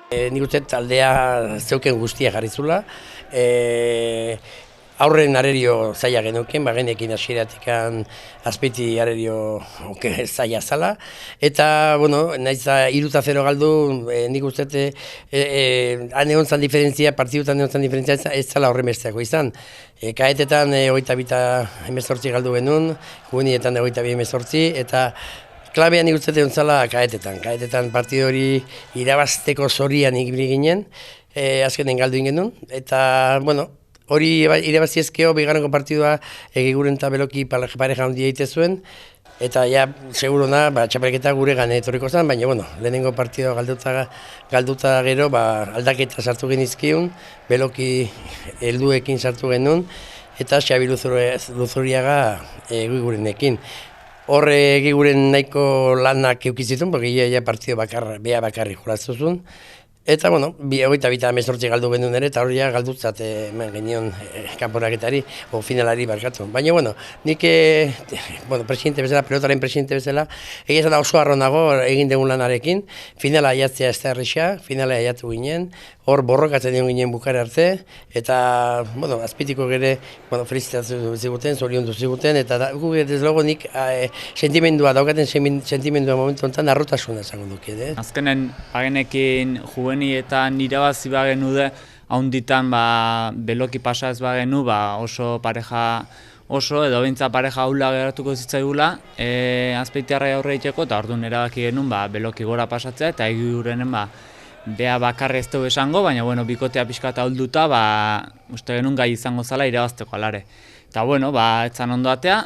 Nik uste taldea zeuken guztia jarri zula. Aurren arerio zaila genuken, genekin hasieratik azpiti arerio zaila zala. Eta, bueno, nahiz 3-0 galdu, nik uste han egon zan diferentzia, partidutan egon zan diferentzia ez zala horren besteako izan. Kaetetan 22-18 galdu genuen, juvenietan 22-18, eta klabea nik uste egon zala kaetetan. Kaetetan partidu hori irabazteko zorian ibili ginen, azkenen galdu genuen, eta, bueno, hori irabazi ezkeo, bigarrengo partidua Egiguren eta Beloki pareja handia egite zuen, eta ja, segurona, txapelketa gure gane etorriko zen, baina, bueno, lehenengo partidua galduta gero, aldaketa sartu genizkiun, Beloki helduekin sartu genuen, eta Xabi Luzuriaga Egigurenekin. Horre Egiguren nahiko lanak eukizitun, porque ja partidu bakarri jolaztu zuen. Eta, bueno, 22-18 galdu genuen ere, eta hori galdutzat genion kanporaketari, o finalari barkatu. Baina, bueno, nik presidente bezala, pelotaren presidente bezala, egia da oso harro nago egin dugun lanarekin, finala aiatzea ez da errexea, finala aiatu ginen, hor borrokatzen dion ginen bukara arte, eta, bueno, azpitiko gere, felicitazio ziguten, zoriondu ziguten, eta guk deslogo nik sentimendua, daukaten sentimendua momentu honetan arrotasuna esango duke. Azkenen, bagenekin juvenietan irabazi bagenude, haunditan Beloki pasa ez bagenu, oso pareja, edo bintza pareja haula geratuko zitzaigula, azpeitiarra aurre itxeko, eta orduan erabaki genuen Beloki gora pasatzea, eta Egigurenen bea bakarri ez dugu esango, baina bikotea pixka eta holduta, uste genuen gai izango zala irabazteko alare. Eta etzan ondo atea,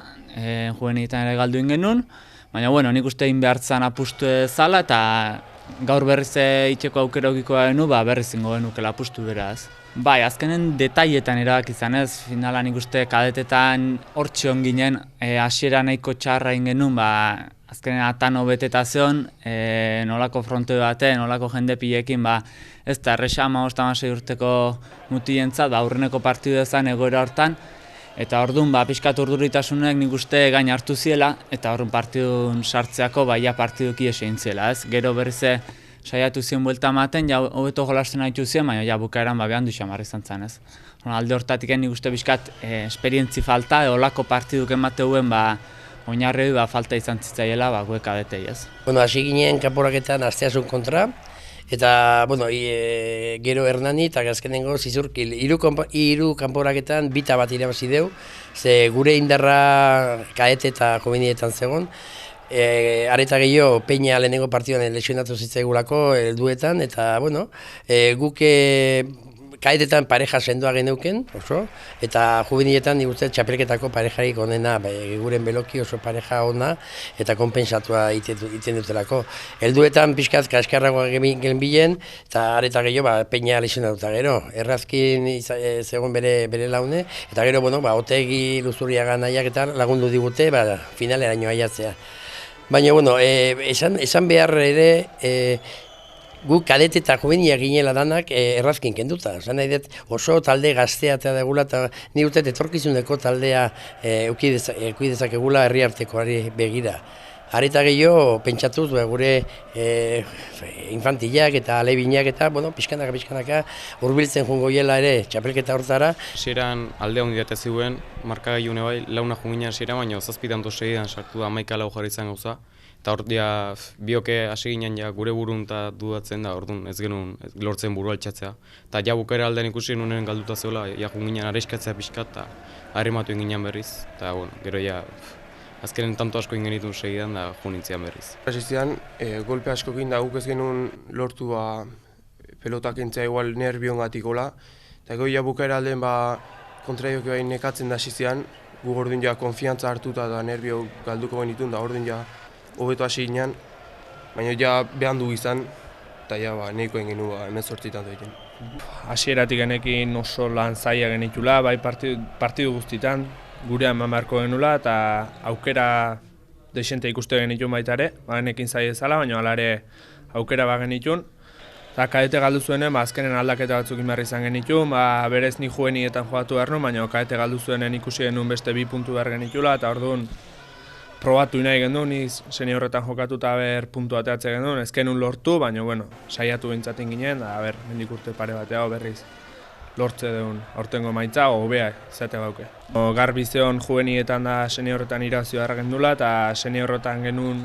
juvenietan ere galduin genuen, baina nik uste egin behartzan apustu zala, eta gaur berriz itxeko aukera aukikoa genu, berriz ingo genukela apustu beraz. Azkenen detailetan erabaki izan ez, finala nik uste kadetetan hortxion ginen, hasiera nahiko txarra genuen, azkenen atano beteta zeon, nolako fronte baten, nolako jende pilekin, ez da erresa 15-16 urteko mutilentzat, aurreneko partidu ezan egoera hortan, eta orduan pixkat urduritasunek nik uste gain hartu ziela, eta orduan partidun sartzeako partiduki esein zela, ez? Gero berrize saiatu zion buelta ematen, hobeto jolasten haitu zion, baina bukaeran behan du xamarri izan zen, ez? Alde hortatik nik uste pixkat esperientzi falta, olako partiduk emateuen, oinarri falta izan zitzaiela guek adetei, ez? Hasi ginen kanporaketan asteasun kontra, eta, gero Hernani eta azkenengo Zizurkil. Hiru kanporaketan bita bat irabazi deu, ze gure indarra kaete eta juvenietan zegoen. Areta gehiago, Peña lehenengo partiduan lesionatu zitzaigulako helduetan, eta, guk kaetetan pareja sendoa geneuken, oso, eta juvenietan nik uste txapelketako parejarik onena, Egiguren Beloki oso pareja ona, eta konpensatua iten dutelako. Helduetan pixkat kaskarragoa genbilen, eta areta gehiago, Peña lesionatuta gero. Errazkin zegoen bere laune, eta gero, Otegi, Luzuriaga nahiak eta lagundu digute, finaleraino aiatzea. Baina, esan behar ere, guk kadete eta juvenia ginela danak errazkin kenduta. Zan nahi dut oso talde gaztea eta degula, eta ni uste etorkizuneko taldea euki dezakegula herriartekoari begira. Areta gehiago pentsatuz gure infantilak eta alebinak eta pixkanaka hurbiltzen joango hiela ere txapelketa hortara. Hasieran alde handi dute zuen, markagailune bai, launa jungina hasiera, baina zazpitan segidan sartu da 11 lau jarri izan gauza. Eta hor bioke hasi ginen gure burun eta dudatzen da, orduan ez genuen lortzen buru altxatzea. Eta bukaera aldean ikusi nunen galduta zegoela, junginen areiskatzea pixkat eta harrimatu inginen berriz. Eta gero azkenen tanto asko ingenitun segidan da junintzian berriz. Hasizian, golpe asko egin da guk ez genuen lortu pelotak entzea igual nervion gatikola. Eta gero bukaera aldean kontraioki bain nekatzen da hasizian, gu orduan konfiantza hartuta da nervio galduko genitun da orduan hobeto hasi ginen, baina behan du izan, eta nahiko egin genuen 18 egiten. Hasieratik genekin oso lan zaila genitula, bai partidu guztitan, gure eman beharko genula, eta aukera desente ikuste genitun baita ere, genekin zaila ezala, baina alare aukera genitun. Eta kadete galdu zuenen, azkenen aldaketa batzuk inberri izan genitun, berez ni juvenietan jogatu behar nuen, baina kadete galdu zuenen ikusi genuen beste 2 puntu behar genitula, eta orduan probatu nahi gendun, ni seniorretan jokatuta ber puntu ateatze gendun, ez genuen lortu, baina bueno, saiatu bintzaten ginen, da mendik urte pare bateago berriz lortze duen aurtengo emaitza, hobea izate gauke. Garbi zeon juvenietan da seniorretan irazio harra gendula, eta seniorretan genuen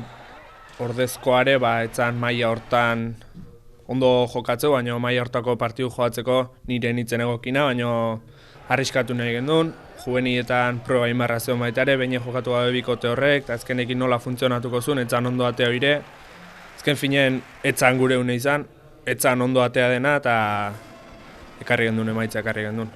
ordezkoare, etzan maila hortan ondo jokatzeu, baina maila hortako partidu joatzeko nire nitzen egokina, baina arriskatu nahi gendun, juvenietan proba imarra zeon baitare, behin jokatu gabe bikote horrek, eta azkenekin nola funtzionatuko zuen, etzan ondo atea bire. Azken finen, etzan gure une izan, etzan ondo atea dena, eta ekarri gendun emaitza ekarri gendun.